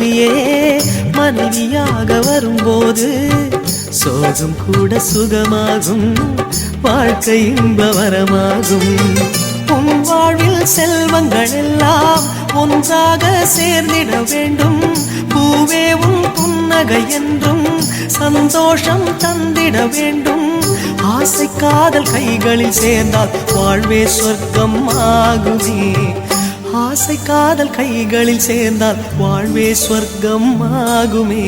நீயே மனைவியாக வரும்போது சோகம் கூட சுகமாகும், வாழ்க்கை இன்ப வரமாகும். உன் வாழ்வில் செல்வங்கள் எல்லாம் ஒன்றாக சேர்ந்திட வேண்டும். பூவே உன் புன்னகை என்றும் சந்தோஷம் தந்திட வேண்டும். ஆசை காதல் கைகளில் சேர்ந்தால் வாழ்வே சொர்க்கம் ஆகுமே. ஆசை காதல் கைகளில் சேர்ந்தால் வாழ்வே சொர்க்கம் ஆகுமே.